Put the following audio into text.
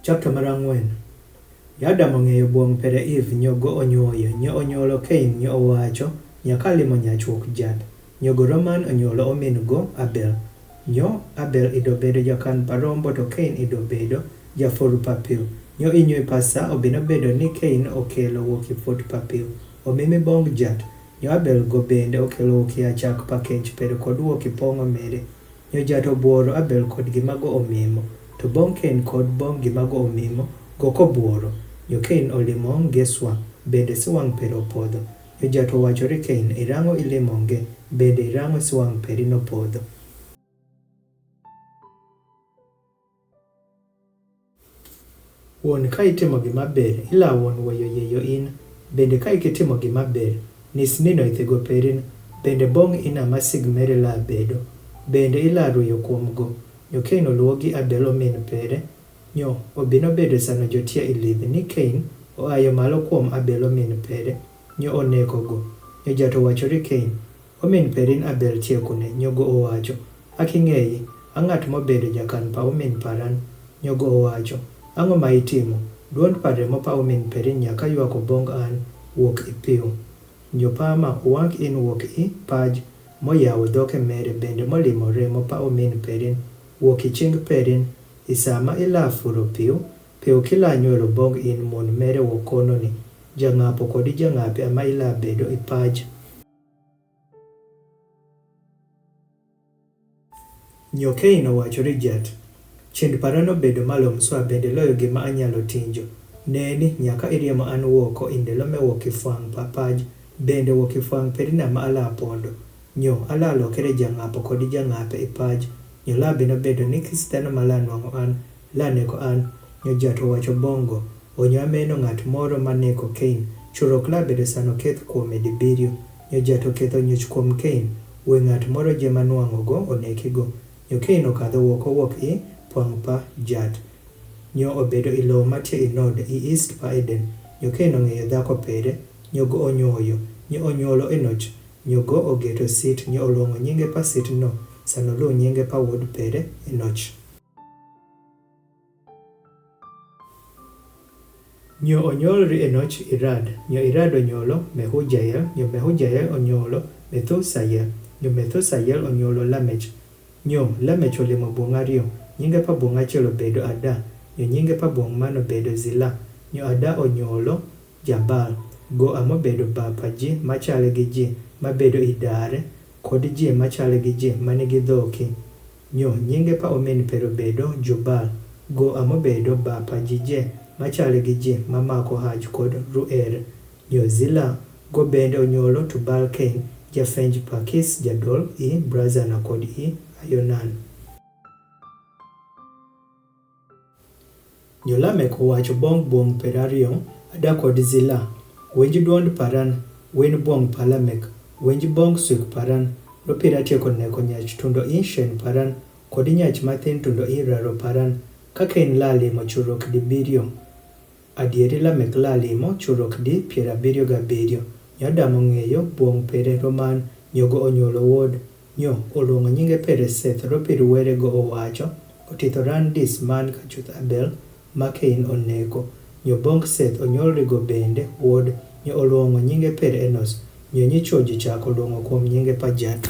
Chapter marangwen. Yada mong'eyo buong pere if nyogo onyuoyo, nyo onyuolo Cain nyo owacho, nyaka limo nyachuok jat. Nyogo Roman onyuolo omin go Abel. Nyo Abel ido bedo jakan parombo to Cain ido bedo jafur papiu. Nyo inywe pasa obino bedo ni Cain okelo woki fut papiu. Omimi bong jat. Nyo Abel go bende okelo woki achak pakech pero kod woki pong'o mere. Nyo jat obuoro Abel kod gimago omimo. To bong Cain kod bong gimago omimo go kobuoro. Nyo Cain olimo geswa bende siwang' pero podho. Nyo jat owachore Cain irango ilimonge bende irango siwang' peri no podho. Wuon ka itimo gima ber, ila wuon weyo yeyo in. Bende ka ikitimo gima ber, nis nino ithego perin. Bende bong ina masig mere la bedo. Bende ila ruyo kuom go. Nyo Cain oluogi Abel omin pere. Nyo obino bedo sano jotia ilidh ni Cain oayo malo kuom Abel omin pere. Nyo oneko go. Nyo jato wachore Cain. Omin perin Abel tiekune. Nyogo owacho. Aking'eyi, ang'at mobedo jakan pa omin paran. Nyogo owacho. Ang'o ma itimo? Duond pare mopa omin perin nyaka yuako bong an wuok ipiu. Nyo pama uwang' in wuok i paj moyawo dhoke mere bende molimore mopa omin perin. Wuok iching perin. Isama ila furo piu. Piu kila nyuolo bong in mon mere wokono ni. Jang'apo kodi jang'ape ama ila bedo ipaj. Nyo Cain owachore jat. Chiend parano bedo malom swa bende loyo gima anyalo tinjo. Neni nyaka iriemo an woko indelo me wokifwang' papaj. Bende wokifwang' perina ma ala pondo. Nyo ala lokere jang'apo kodi jang'ape ipaj. Nyo la bino bedo ni kisiteno mala nwang'o an. La neko an. Nyo jat owacho bongo. Onyo ameno ng'at moro maneko Cain. Churok la bedo sano keth kuome dibirio. Nyo jat oketho nyoch kuom Cain. We ng'at moro jema nwang'o go oneki go. Nyo Cain okadho wuok i pwang' pa jat. Nyo obedo ilo matie inod i East pa Eden. Nyo Cain ong'eyo dhako pere. Nyogo onyuoyo. Nyo onyuolo Enoch. Nyogo ogeto sit. Nyo oluongo nyinge pa sit no. Sano lu nyinge pa wuod pere Enoch. Nyo onyuolri Enoch Irad. Nyo Irad onyuolo Mehujael. Nyo Mehujael onyuolo Methusael. Nyo Methusael onyuolo Lamech. Nyo Lamech olimo buong' ariyo. Nyinge pa buong' achiel obedo Ada. Nyo nyinge pa buong' mano bedo Zila. Nyo Ada onyuolo Jabal. Goa mobedo bapa ji machale gi ji mabedo idare kod ji machale gi ji manigi dhoki. Nyo nyinge pa omin pero bedo Jubal. Goa mobedo bapa ji je machale gi ji mamako haj kod Ruer. Nyo Zila go bende onyuolo Tubal Cain jafenj pa Kis jadol i Brazana kod i Ayonan. Nyo Lamek owacho buong' perariyo Ada kod Zila. Wenj duond paran, wen buong' pa Lamek. Wenj bong' swik paran. Lopira tieko neko nyach tundo i Shen paran. Kod nyach mathin tundo i Raro paran. Ka Cain lalimo churok dibirio. Adieri Lamek lalimo churok di 77. Nyo Adam ong'eyo buong' pere Roman. Nyogo onyuolo wuod. Nyo oluongo nyinge pere Seth. Ropir were go owacho. Otitho ran dis man kachuth Abel ma Cain oneko. Nyo bong' Seth onyuolrigo bende wuod. Nyo oluongo nyinge pere Enos. Nyo nyichuo ji chako luongo kuom nyinge pa jat.